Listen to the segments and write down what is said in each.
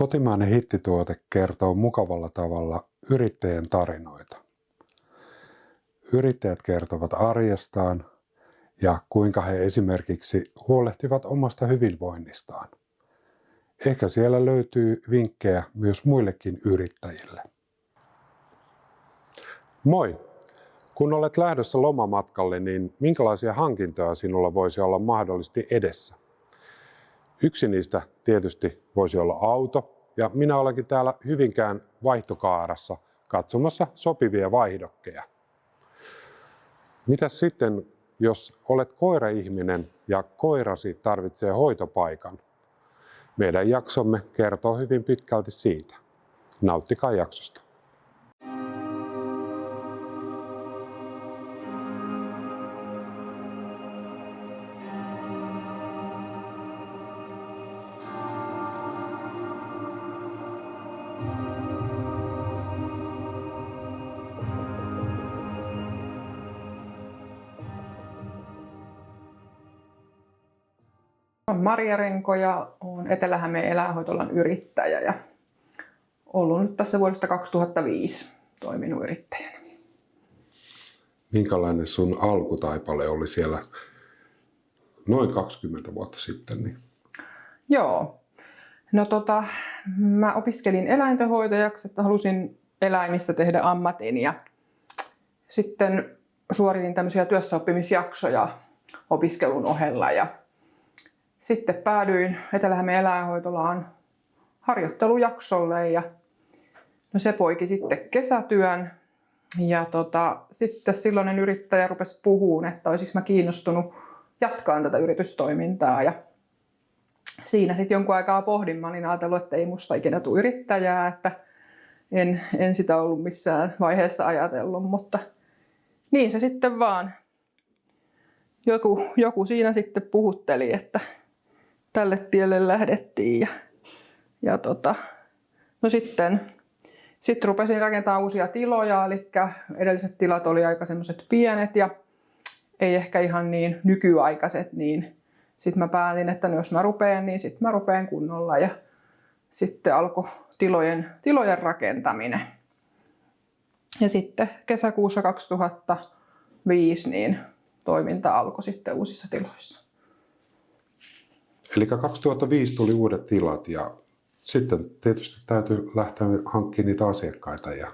Kotimainen hittituote kertoo mukavalla tavalla yrittäjien tarinoita. Yrittäjät kertovat arjestaan ja kuinka he esimerkiksi huolehtivat omasta hyvinvoinnistaan. Ehkä siellä löytyy vinkkejä myös muillekin yrittäjille. Moi! Kun olet lähdössä lomamatkalle, niin minkälaisia hankintoja sinulla voisi olla mahdollisesti edessä? Yksi niistä tietysti voisi olla auto, ja minä olenkin täällä Hyvinkään vaihtokaarassa katsomassa sopivia vaihdokkeja. Mitäs sitten, jos olet koiraihminen ja koirasi tarvitsee hoitopaikan? Meidän jaksomme kertoo hyvin pitkälti siitä. Nauttikaa jaksosta. Olen Maria Renko ja olen Etelä-Hämeen eläinhoitolan yrittäjä ja ollut nyt tässä vuodesta 2005 toiminut yrittäjänä. Minkälainen sun alkutaipale oli siellä noin 20 vuotta sitten? Niin? Joo. No mä opiskelin eläintenhoitajaksi, että halusin eläimistä tehdä ammatin ja sitten suoritin tämmöisiä työssäoppimisjaksoja opiskelun ohella ja sitten päädyin Etelä-Hämeen eläinhoitolaan harjoittelujaksolle ja no se poiki sitten kesätyön. Ja sitten silloinen yrittäjä rupesi puhumaan, että olisinko mä kiinnostunut jatkaan tätä yritystoimintaa. Ja siinä sitten jonkun aikaa pohdin, mä olin ajatellut, että ei musta ikinä tule yrittäjää, että en sitä ollut missään vaiheessa ajatellut, mutta niin se sitten vaan. Joku siinä sitten puhutteli, että tälle tielle lähdettiin ja no sitten rupesin rakentamaan uusia tiloja, eli edelliset tilat oli aika semmoiset pienet ja ei ehkä ihan niin nykyaikaiset, niin sitten mä päätin, että no jos mä rupean, niin sitten mä rupean kunnolla ja sitten alkoi tilojen rakentaminen. Ja sitten kesäkuussa 2005 niin toiminta alkoi sitten uusissa tiloissa. Eli 2005 tuli uudet tilat ja sitten tietysti täytyy lähteä hankkimaan niitä asiakkaita. Ja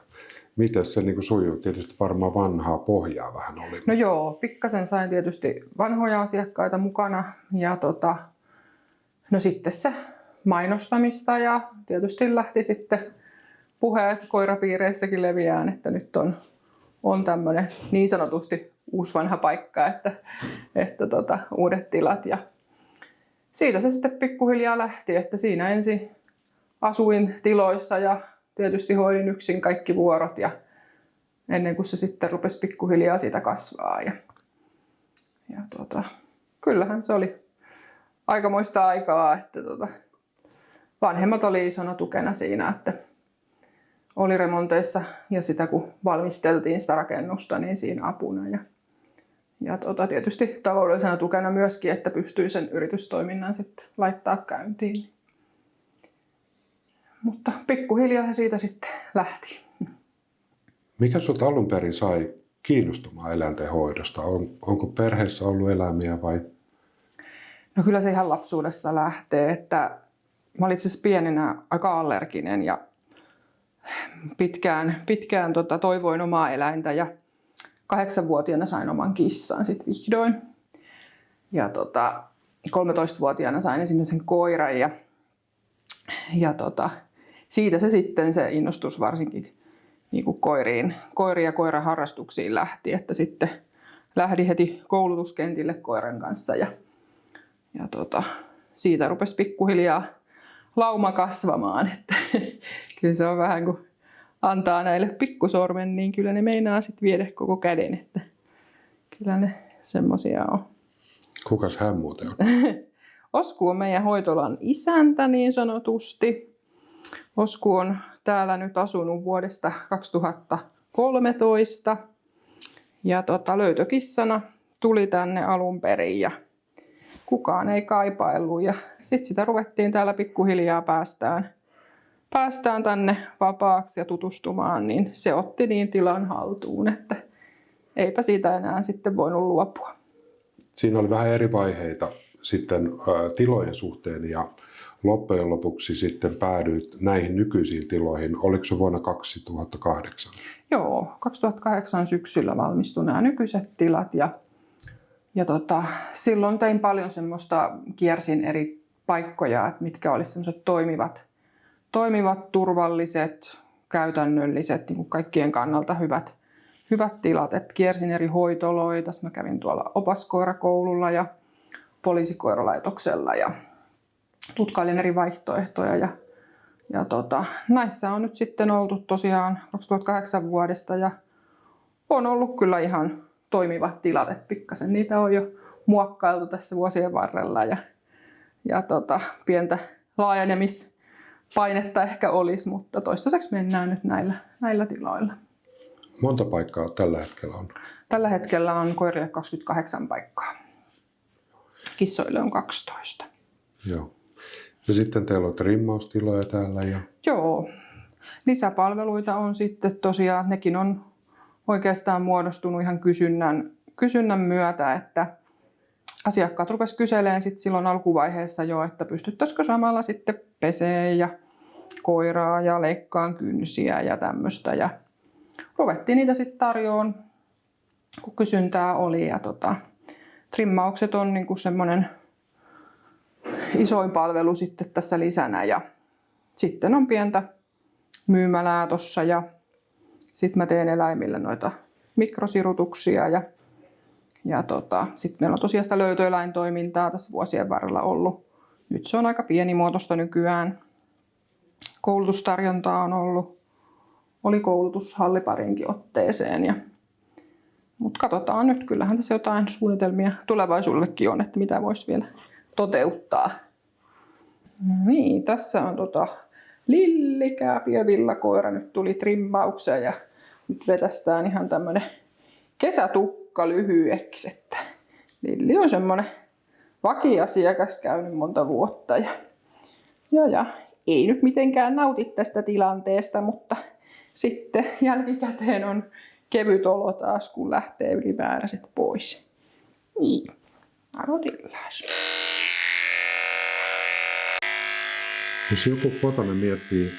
miten se niin sujuu? Tietysti varmaan vanhaa pohjaa vähän oli. No joo, pikkasen sain tietysti vanhoja asiakkaita mukana ja no sitten se mainostamista ja tietysti lähti sitten puheet koirapiireissäkin leviään, että nyt on tämmöinen niin sanotusti uusi vanha paikka, että uudet tilat ja siitä se sitten pikkuhiljaa lähti, että siinä ensin asuin tiloissa ja tietysti hoidin yksin kaikki vuorot ja ennen kuin se sitten rupesi pikkuhiljaa siitä kasvaa. Ja kyllähän se oli aikamoista aikaa, että vanhemmat oli isona tukena siinä, että oli remonteissa ja sitä kun valmisteltiin sitä rakennusta, niin siinä apuna. Ja tietysti taloudellisena tukena myöskin, että pystyy sen yritystoiminnan sitten laittaa käyntiin. Mutta pikkuhiljaa se siitä sitten lähti. Mikä sinut alun perin sai kiinnostumaan eläinten hoidosta? Onko perheessä ollut eläimiä vai? No kyllä se ihan lapsuudesta lähtee, että mä olin itse asiassa pienenä aika allerginen ja pitkään toivoin omaa eläintä ja 8-vuotiaana sain oman kissan sitten vihdoin. Ja 13-vuotiaana sain ensimmäisen koiran ja siitä se sitten se innostus varsinkin niin kuin koiriin ja koiran harrastuksiin lähti, että sitten lähdin heti koulutuskentille koiran kanssa ja siitä rupesi pikkuhiljaa lauma kasvamaan, että kyllä se on vähän kuin antaa näille pikkusormen, niin kyllä ne meinaa sitten viedä koko käden, että kyllä ne semmosia on. Kukas hän muuten on? Osku on meidän hoitolan isäntä niin sanotusti. Osku on täällä nyt asunut vuodesta 2013 ja löytökissana tuli tänne alun perin ja kukaan ei kaipaillut ja sitten sitä ruvettiin täällä pikkuhiljaa päästään päästään tänne vapaaksi ja tutustumaan, niin se otti niin tilan haltuun, että eipä siitä enää sitten voinut luopua. Siinä oli vähän eri vaiheita sitten tilojen suhteen ja loppujen lopuksi sitten päädyit näihin nykyisiin tiloihin. Oliko se vuonna 2008? Joo, 2008 syksyllä valmistui nämä nykyiset tilat ja silloin tein paljon semmoista, kiersin eri paikkoja, että mitkä olisi semmoiset toimivat, turvalliset, käytännölliset, niin kuin kaikkien kannalta hyvät tilat. Et kiersin eri hoitoloita, mä kävin tuolla opaskoirakoululla ja poliisikoiralaitoksella ja tutkailin eri vaihtoehtoja. Ja näissä on nyt sitten oltu tosiaan 2008 vuodesta ja on ollut kyllä ihan toimivat tilat, että pikkasen niitä on jo muokkailtu tässä vuosien varrella ja pientä laajenemispainetta ehkä olisi, mutta toistaiseksi mennään nyt näillä tiloilla. Monta paikkaa tällä hetkellä on? Tällä hetkellä on koirille 28 paikkaa. Kissoille on 12. Joo. Ja sitten teillä on trimmaustiloja täällä. Joo. Lisäpalveluita on sitten tosiaan, nekin on oikeastaan muodostunut ihan kysynnän myötä, että asiakkaat rupesivat kyselemään sitten silloin alkuvaiheessa jo, että pystyttäisikö samalla sitten peseen ja koiraa ja leikkaan kynsiä ja tämmöistä. Ja ruvettiin niitä sitten tarjoamaan, kun kysyntää oli. Ja trimmaukset on niinku semmoinen isoin palvelu sitten tässä lisänä. Ja sitten on pientä myymälää tossa ja sitten mä teen eläimille noita mikrosirutuksia ja sitten meillä on tosiaan sitä löytöeläintoimintaa tässä vuosien varrella ollut. Nyt se on aika pienimuotoista nykyään. Koulutustarjontaa on ollut. Oli koulutushalli parinkin otteeseen. Mutta katsotaan nyt, kyllähän tässä jotain suunnitelmia tulevaisuudellekin on, että mitä voisi vielä toteuttaa. Niin, tässä on lillikääpi ja villakoira nyt tuli trimmaukseen ja nyt vetästään ihan tämmönen kesätukka lyhyeksi, että Lilli on semmonen vakiasiakas käynyt monta vuotta ja ei nyt mitenkään nauti tästä tilanteesta, mutta sitten jälkikäteen on kevyt olo taas, kun lähtee ylimääräiset pois. Niin, aloitellaan. Jos joku kotona miettii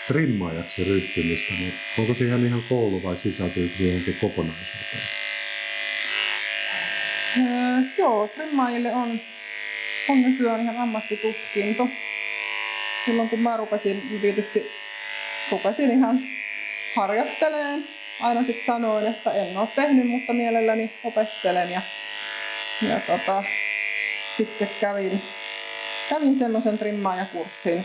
trimmaajaksi ryhtymistä, niin onko siihen ihan koulu vai sisältyykö se johonkin kokonaisuuteen? Joo, trimmaajille on nykyään ihan ammattitutkinto. Silloin kun mä rupesin ihan harjoittelemaan. Aina sitten sanoin, että en ole tehnyt, mutta mielelläni opettelen. Ja sitten kävin semmoisen trimmaajakurssin.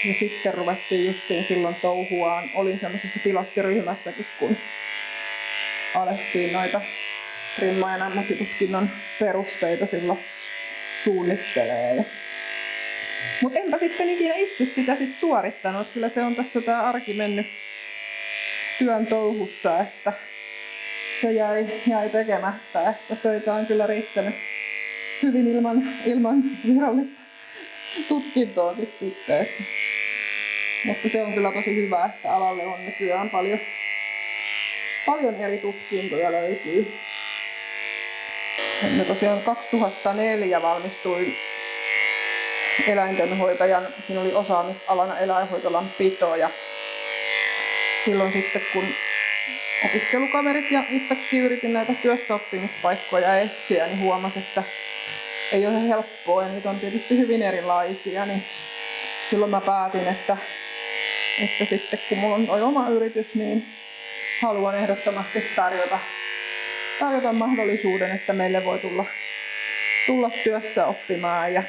Ja sitten ruvettiin justiin silloin touhuaan. Olin semmoisessa pilottiryhmässäkin, kun alettiin noita trimmaajan ammattitutkinnon perusteita silloin suunnittelemaan. Mutta enpä sitten ikinä itse sitä sit suorittanut. Kyllä se on tässä tää arki mennyt työn touhussa, että se jäi tekemättä. Että töitä on kyllä riittänyt hyvin ilman virallista tutkintoakin sitten. Mutta se on kyllä tosi hyvä, että alalle on nykyään paljon eri tutkintoja löytyy. Me tosiaan 2004 valmistuin eläintenhoitajan, siinä oli osaamisalana eläinhoitolan pito ja silloin sitten kun opiskelukaverit ja itsekin yritin näitä työssäoppimispaikkoja etsiä, niin huomasin, että ei ole helppoa ja niitä on tietysti hyvin erilaisia, niin silloin mä päätin, että sitten kun mulla on toi oma yritys, niin haluan ehdottomasti tarjota mahdollisuuden, että meille voi tulla työssä oppimaan. Ja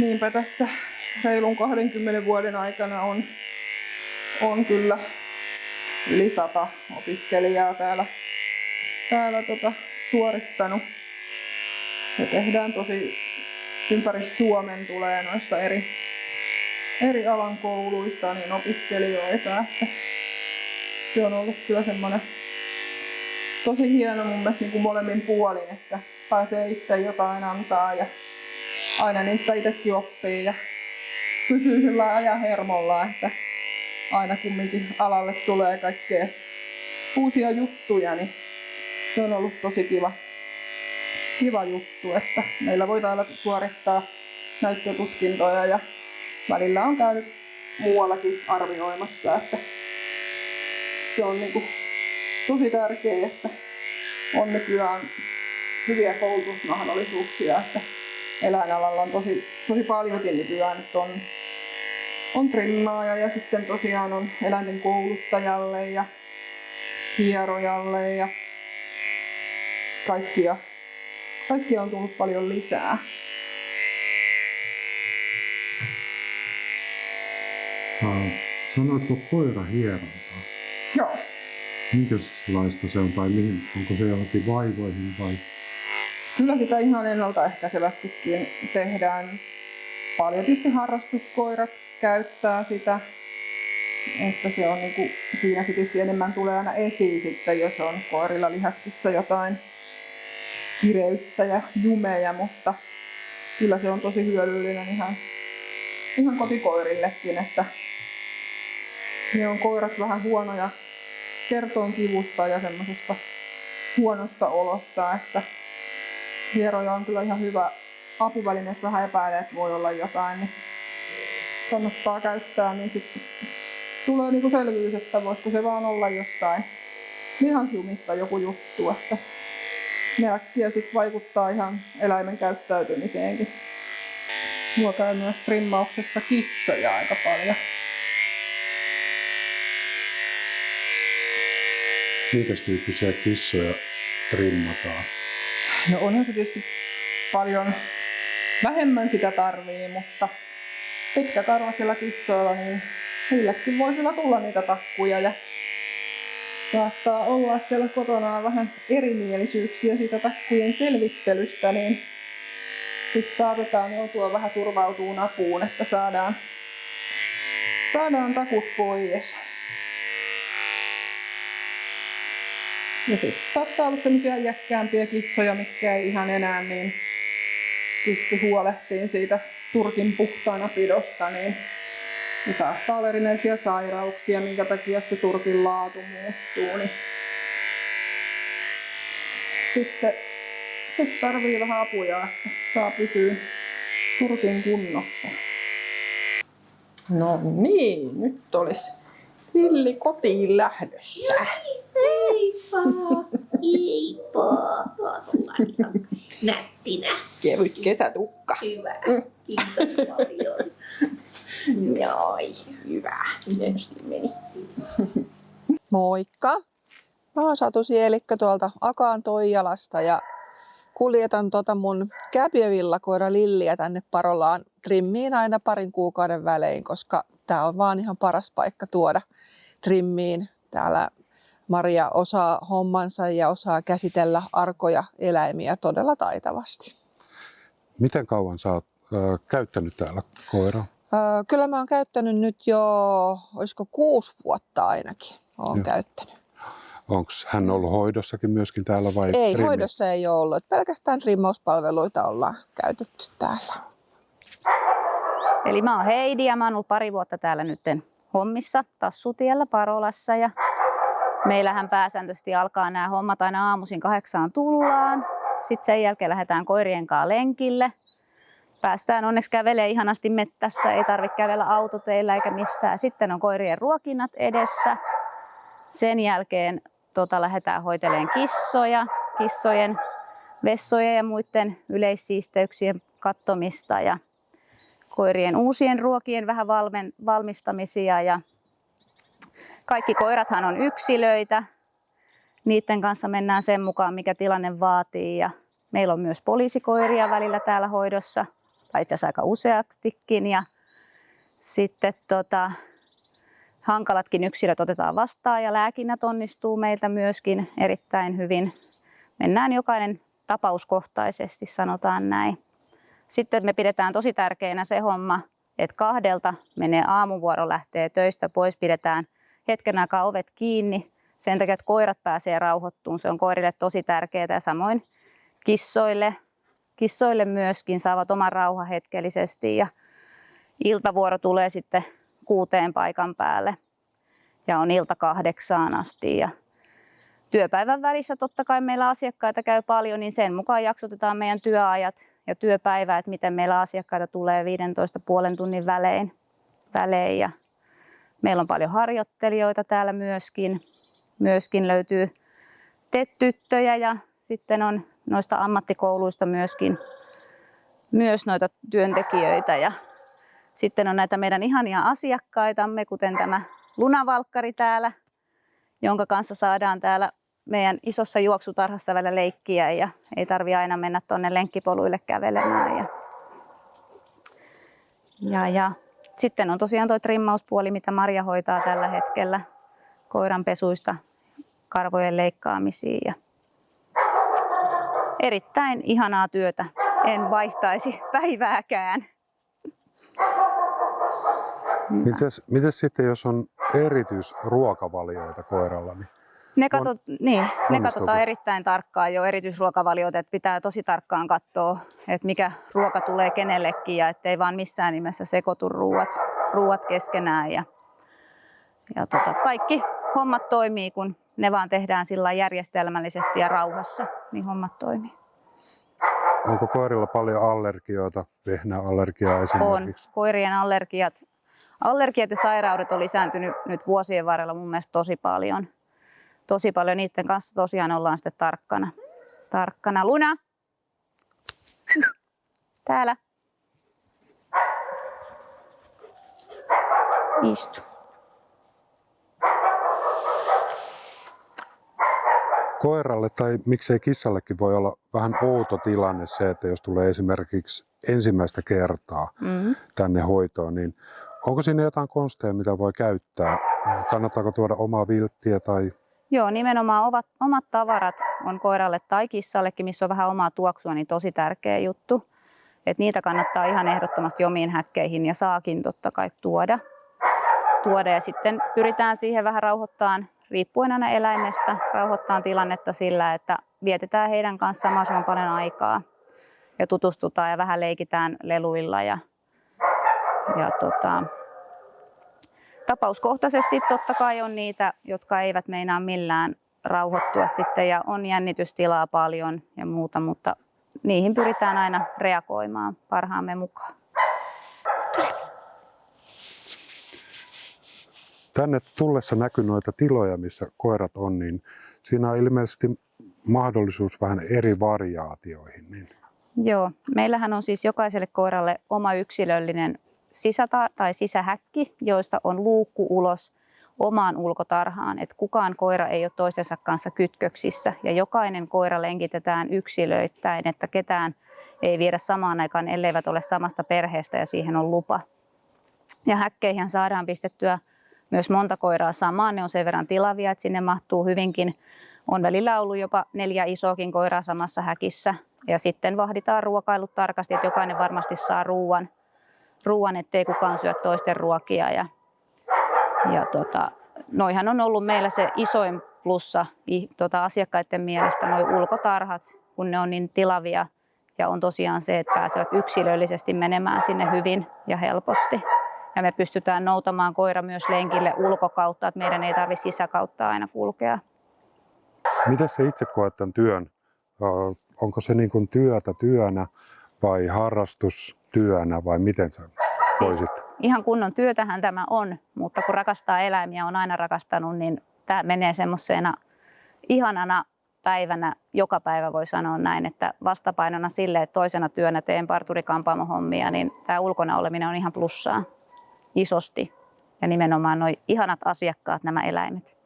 niinpä tässä reilun 20 vuoden aikana on kyllä yli 100 opiskelijaa täällä suorittanut. Ja tehdään tosi ympäri Suomen tulee noista eri alan kouluista niin opiskelijoita. Että se on ollut kyllä semmoinen tosi hieno mun mielestä niin kuin molemmin puolin, että pääsee itse jotain antaa ja aina niistä itsekin oppii ja pysyy sillä ajan hermolla, että aina kumminkin alalle tulee kaikkea uusia juttuja, niin se on ollut tosi kiva juttu, että meillä voi täällä suorittaa näyttötutkintoja ja välillä on käynyt muuallakin arvioimassa, että se on niinku tosi tärkeää, että on nykyään hyviä koulutusmahdollisuuksia, että eläinalalla on tosi paljonkin nykyään, että on trimmaaja ja sitten tosiaan on eläinten kouluttajalle ja hierojalle ja kaikkia on tullut paljon lisää. Sanoitko koirahierontaa? Joo. Minkälaista se on tai onko se johonkin vaivoihin vai? Kyllä sitä ihan ennaltaehkäisevästikin tehdään. Paljolti harrastuskoirat käyttää sitä, että se on niinku, siinä se tietysti enemmän tulee aina esiin sitten, jos on koirilla lihaksissa jotain kireyttä ja jumeja, mutta kyllä se on tosi hyödyllinen ihan kotikoirillekin, että ne on koirat vähän huonoja kertoon kivusta ja semmoisesta huonosta olosta, että hieroja on kyllä ihan hyvä apuväline, jos vähän epäilee, että voi olla jotain, niin kannattaa käyttää, niin sitten tulee niinku selvyys, että voisiko se vaan olla jostain lihasjumista joku juttu, että ne äkkiä sitten vaikuttaa ihan eläimen käyttäytymiseenkin. Mulla käy myös trimmauksessa kissoja aika paljon. Minkäs tyyppisiä kissoja trimmataan? No onhan se tietysti paljon vähemmän sitä tarvii, mutta pitkäkarvaisilla kissoilla niin niillekin voi kyllä tulla niitä takkuja ja saattaa olla, että siellä kotona on vähän erimielisyyksiä siitä takkujen selvittelystä, niin sitten saatetaan joutua vähän turvautumaan apuun, että saadaan takut pois. Ja sitten saattaa olla sellaisia iäkkäämpiä kissoja, mitkä ei ihan enää niin pysty huolehtimaan siitä turkin puhtaana pidosta, niin saattaa olla erinäisiä sairauksia, minkä takia se turkin laatu muuttuu. Niin sitten tarvii vähän apuja, että saa pysyä turkin kunnossa. No niin, nyt olisi Lilli kotiin lähdössä. Heippa! Heippa! Taas ollaan ihan nättinä. Kevyt kesätukka. Hyvä. Kiitos paljon. Noi, hyvä. Hienosti meni. Moikka! Mä oon Satu Sielikkä tuolta Akaan Toijalasta ja kuljetan mun käpyvillakoira Lilliä tänne Parolaan trimmiin aina parin kuukauden välein, koska tää on vaan ihan paras paikka tuoda trimmiin. Täällä Maria osaa hommansa ja osaa käsitellä arkoja eläimiä todella taitavasti. Miten kauan sä oot käyttänyt täällä koiraa? Kyllä mä oon käyttänyt nyt jo, olisiko 6 vuotta ainakin oon käyttänyt. Onko hän ollut hoidossakin myöskin täällä vai? Ei, hoidossa ei ole ollut. Pelkästään trimmauspalveluita ollaan käytetty täällä. Eli mä oon Heidi ja mä oon ollut 2 vuotta täällä nytten hommissa Tassutiellä Parolassa. Ja meillähän pääsääntöisesti alkaa nämä hommat aina aamuisin 8 tullaan. Sitten sen jälkeen lähdetään koirien kanssa lenkille. Päästään onneksi kävelemään ihanasti mettässä, ei tarvitse kävellä autoteillä eikä missään. Sitten on koirien ruokinnat edessä. Sen jälkeen lähdetään hoitelemaan kissojen vessojen ja muiden yleissiisteyksien katsomista ja koirien uusien ruokien vähän valmistamisia. Ja kaikki koirathan on yksilöitä. Niiden kanssa mennään sen mukaan, mikä tilanne vaatii. Ja meillä on myös poliisikoiria välillä täällä hoidossa, tai itse asiassa aika useastikin. Ja sitten hankalatkin yksilöt otetaan vastaan ja lääkinnät onnistuu meiltä myöskin erittäin hyvin. Mennään jokainen tapauskohtaisesti, sanotaan näin. Sitten me pidetään tosi tärkeänä se homma, että 2 menee aamuvuoro, lähtee töistä pois, pidetään hetken aikaa ovet kiinni. Sen takia, että koirat pääsee rauhoittumaan, se on koirille tosi tärkeää ja samoin kissoille myöskin saavat oman rauhan hetkellisesti. Iltavuoro tulee sitten 6 paikan päälle ja on ilta 8 asti. Ja työpäivän välissä totta kai meillä asiakkaita käy paljon, niin sen mukaan jaksotetaan meidän työajat ja työpäivä, että miten meillä asiakkaita tulee 15,5 tunnin välein. Ja meillä on paljon harjoittelijoita täällä myöskin. Myöskin löytyy tyttöjä ja sitten on noista ammattikouluista myös noita työntekijöitä. Ja sitten on näitä meidän ihania asiakkaitamme, kuten tämä lunavalkkari täällä, jonka kanssa saadaan täällä meidän isossa juoksutarhassa välillä leikkiä ja ei tarvitse aina mennä tuonne lenkkipoluille kävelemään. Ja sitten on tosiaan tuo trimmauspuoli, mitä Marja hoitaa tällä hetkellä koiranpesuista karvojen leikkaamisiin. Ja erittäin ihanaa työtä. En vaihtaisi päivääkään. Mites sitten, jos on erityisruokavalioita koiralla? Ne katsotaan erittäin tarkkaan jo erityisruokavalioita, että pitää tosi tarkkaan katsoa, että mikä ruoka tulee kenellekin ja ettei vaan missään nimessä sekoitu ruuat keskenään. Ja kaikki hommat toimii, kun ne vaan tehdään sillä järjestelmällisesti ja rauhassa, niin hommat toimii. Onko koirilla paljon allergioita, vehnäallergiaa esimerkiksi? On. Koirien allergiat ja sairaudet on lisääntynyt nyt vuosien varrella mun mielestä tosi paljon. Niiden kanssa tosiaan ollaan sitten tarkkana. Luna! Täällä. Istu. Koiralle tai miksei kissallekin voi olla vähän outo tilanne se, että jos tulee esimerkiksi ensimmäistä kertaa tänne hoitoon, niin onko siinä jotain konsteja, mitä voi käyttää? Kannattaako tuoda omaa vilttiä tai... Joo, nimenomaan omat tavarat on koiralle tai kissallekin, missä on vähän omaa tuoksua, niin tosi tärkeä juttu. Et niitä kannattaa ihan ehdottomasti omiin häkkeihin ja saakin totta kai tuoda. Ja sitten pyritään siihen vähän rauhoittamaan, riippuen aina eläimestä, rauhoittamaan tilannetta sillä, että vietetään heidän kanssaan mahdollisimman paljon aikaa ja tutustutaan ja vähän leikitään leluilla. Tapauskohtaisesti totta kai on niitä, jotka eivät meinaa millään rauhoittua sitten ja on jännitystilaa paljon ja muuta, mutta niihin pyritään aina reagoimaan parhaamme mukaan. Tänne tullessa näkyy noita tiloja, missä koirat on, niin siinä on ilmeisesti mahdollisuus vähän eri variaatioihin. Niin. Joo, meillähän on siis jokaiselle koiralle oma yksilöllinen sisähäkki, joista on luukku ulos omaan ulkotarhaan. Et kukaan koira ei ole toistensa kanssa kytköksissä ja jokainen koira lenkitetään yksilöittäin, että ketään ei viedä samaan aikaan, elleivät ole samasta perheestä ja siihen on lupa. Ja häkkeihin saadaan pistettyä myös monta koiraa samaan. Ne on sen verran tilavia, että sinne mahtuu hyvinkin. On välillä ollut jopa 4 isoakin koiraa samassa häkissä. Ja sitten vahditaan ruokailut tarkasti, että jokainen varmasti saa ruoan, ettei kukaan syö toisten ruokia. Noihan on ollut meillä se isoin plussa asiakkaiden mielestä, nuo ulkotarhat, kun ne on niin tilavia. Ja on tosiaan se, että pääsevät yksilöllisesti menemään sinne hyvin ja helposti. Ja me pystytään noutamaan koira myös lenkille ulkokautta, että meidän ei tarvitse sisäkautta aina kulkea. Miten sä itse koet tämän työn? Onko se niin kuin työtä työnä vai harrastustyönä vai miten sä voisit? Siis ihan kunnon työtähän tämä on, mutta kun rakastaa eläimiä, on aina rakastanut, niin tämä menee semmoisena ihanana päivänä, joka päivä voi sanoa näin, että vastapainona sille, että toisena työnä teen parturi-kampaamohommia, niin tämä ulkona oleminen on ihan plussaa isosti. Ja nimenomaan nuo ihanat asiakkaat, nämä eläimet.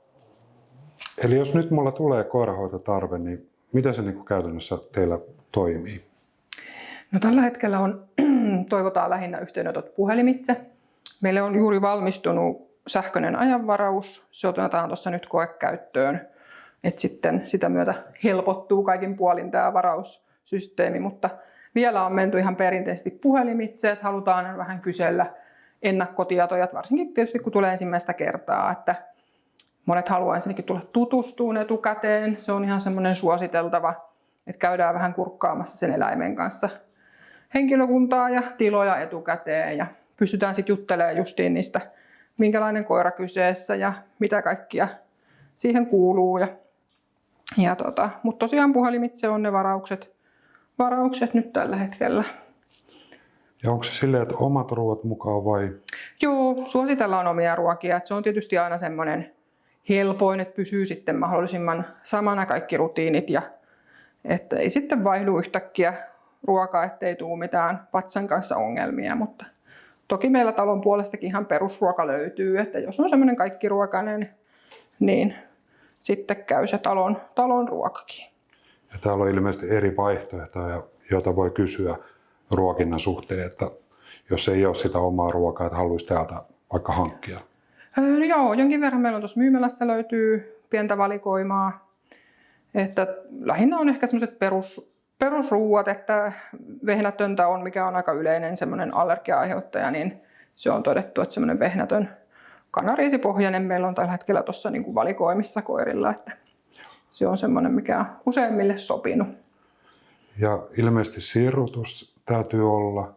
Eli jos nyt mulla tulee koirahoitotarve, niin miten se niin käytännössä teillä toimii? No, tällä hetkellä toivotaan lähinnä yhteydenotot puhelimitse. Meille on juuri valmistunut sähköinen ajanvaraus. Se otetaan tuossa nyt koekäyttöön. Et sitten sitä myötä helpottuu kaikin puolin tämä varaussysteemi, mutta vielä on menty ihan perinteisesti puhelimitse, että halutaan vähän kysellä ennakkotietoja, varsinkin tietysti kun tulee ensimmäistä kertaa, että monet haluaa ensinnäkin tulla tutustumaan etukäteen. Se on ihan semmoinen suositeltava, että käydään vähän kurkkaamassa sen eläimen kanssa henkilökuntaa ja tiloja etukäteen ja pystytään sitten juttelemaan justiin niistä, minkälainen koira kyseessä ja mitä kaikkia siihen kuuluu. Mutta tosiaan puhelimitse on ne varaukset nyt tällä hetkellä. Ja onko se silleen, että omat ruoat mukaan vai? Joo, suositellaan omia ruokia. Et se on tietysti aina semmoinen helpoin, että pysyy sitten mahdollisimman samana kaikki rutiinit ja että ei sitten vaihdu yhtäkkiä ruokaa, ettei tule mitään vatsan kanssa ongelmia. Mutta toki meillä talon puolestakin ihan perusruoka löytyy, että jos on semmoinen kaikkiruokainen, niin sitten käy se talon ruokakin. Ja täällä on ilmeisesti eri vaihtoehtoja, joita voi kysyä ruokinnan suhteen, että jos ei ole sitä omaa ruokaa, että haluaisi täältä vaikka hankkia. No joo, jonkin verran meillä on tuossa myymälässä löytyy pientä valikoimaa. Että lähinnä on ehkä semmoiset perusruuat, että vehnätöntä on, mikä on aika yleinen semmoinen allergia-aiheuttaja, niin se on todettu, että semmoinen vehnätön kanariisipohjainen meillä on tällä hetkellä tuossa niin kuin valikoimissa koirilla, että se on semmoinen, mikä on useimmille sopinut. Ja ilmeisesti sirutus täytyy olla.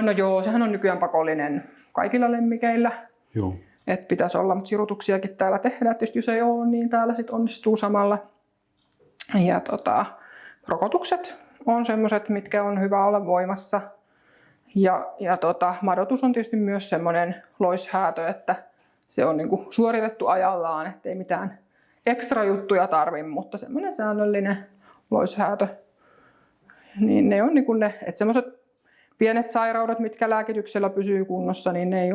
No joo, sehän on nykyään pakollinen kaikilla lemmikeillä. Joo. Että pitäisi olla, mutta sirutuksiakin täällä tehdään. Tietysti jos ei ole, niin täällä sit onnistuu samalla. Ja rokotukset on semmoiset, mitkä on hyvä olla voimassa. Ja madotus on tietysti myös semmoinen loishäätö, että se on niinku suoritettu ajallaan, ettei mitään ekstra juttuja tarvitse, mutta semmoinen säännöllinen loishäätö. Niin ne on niinku ne, että semmoiset pienet sairaudet, mitkä lääkityksellä pysyy kunnossa, niin ne ei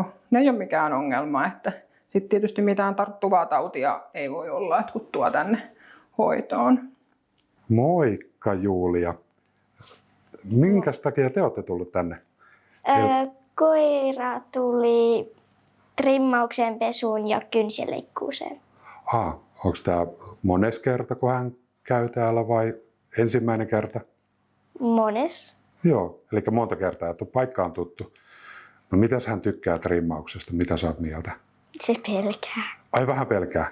ole mikään ongelma. Että sitten tietysti mitään tarttuvaa tautia ei voi olla, että kun tuo tänne hoitoon. Moikka Julia. Minkäs takia te olette tullut tänne? Koira trimmaukseen, pesuun ja kynsileikkuuseen. Onko tämä mones kerta, kun hän käy täällä vai ensimmäinen kerta? Mones. Joo, eli monta kertaa, että paikka on tuttu. No mitäs hän tykkää trimmauksesta? Mitä sä oot mieltä? Se pelkää. Ai vähän pelkää?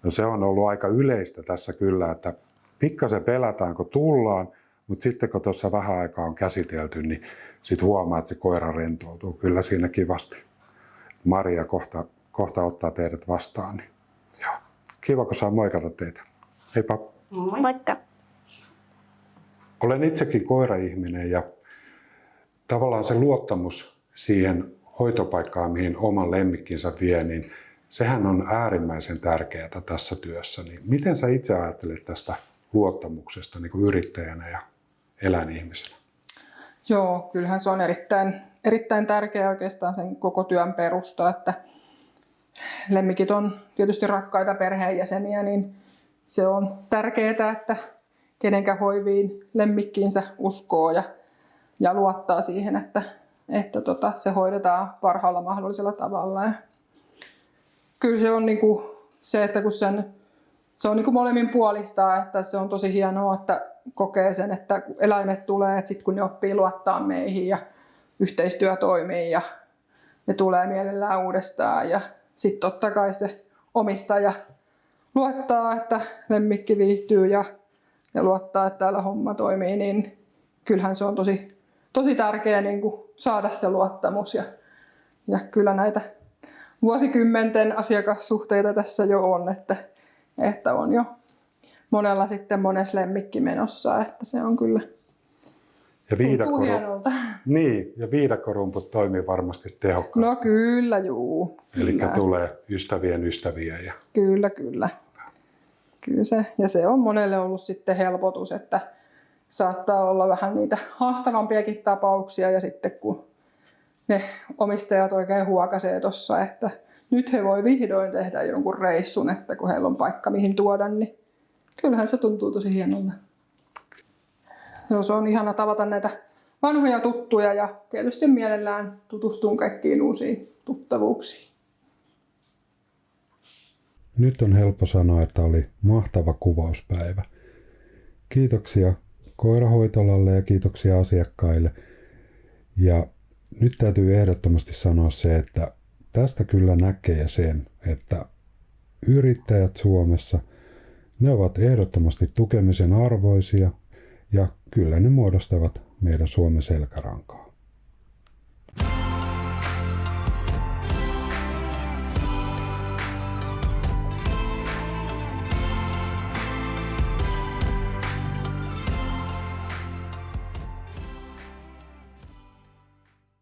No se on ollut aika yleistä tässä kyllä, että pikkasen pelätään kun tullaan, mutta sitten kun tuossa vähän aikaa on käsitelty, niin sitten huomaa, että se koira rentoutuu kyllä siinä kivasti. Maria kohta ottaa teidät vastaan. Niin joo. Kiva, kun saa moikata teitä. Heippa. Moikka. Olen itsekin koiraihminen ja tavallaan se luottamus siihen hoitopaikkaan, mihin oman lemmikkinsä vie, niin sehän on äärimmäisen tärkeää tässä työssä. Niin miten sä itse ajattelet tästä luottamuksesta niin kuin yrittäjänä ja eläinihmisenä? Joo, kyllähän se on erittäin tärkeä oikeastaan sen koko työn perusta, että lemmikit on tietysti rakkaita perheenjäseniä, niin se on tärkeää, että kenenkä hoiviin lemmikkinsä uskoo ja luottaa siihen, että se hoidetaan parhaalla mahdollisella tavalla. Ja kyllä se on niinku se, että kun se on niinku molemmin puolista, että se on tosi hienoa, että kokee sen, että kun eläimet tulee, että sitten kun ne oppii luottaa meihin ja yhteistyö toimii ja ne tulee mielellään uudestaan ja sitten totta kai se omistaja luottaa, että lemmikki viihtyy ja luottaa, että täällä homma toimii, niin kyllähän se on tosi tärkeää niin kuin saada se luottamus. Ja kyllä näitä vuosikymmenten asiakassuhteita tässä jo on, että on jo monella sitten mones lemmikki menossa, että se on kyllä hienolta. Niin, ja viidakkorumput toimii varmasti tehokkaasti. No kyllä, juu. Eli tulee ystävien ystäviä. Ja... Kyllä. Kyllä se, ja se on monelle ollut sitten helpotus, että saattaa olla vähän niitä haastavampiakin tapauksia ja sitten kun ne omistajat oikein huokasee tuossa, että nyt he voi vihdoin tehdä jonkun reissun, että kun heillä on paikka mihin tuoda, niin kyllähän se tuntuu tosi hienolta. Se on ihana tavata näitä vanhoja tuttuja ja tietysti mielellään tutustun kaikkiin uusiin tuttavuuksiin. Nyt on helppo sanoa, että oli mahtava kuvauspäivä. Kiitoksia koirahoitolalle ja kiitoksia asiakkaille. Ja nyt täytyy ehdottomasti sanoa se, että tästä kyllä näkee sen, että yrittäjät Suomessa, ne ovat ehdottomasti tukemisen arvoisia ja kyllä ne muodostavat meidän Suomen selkärankaa.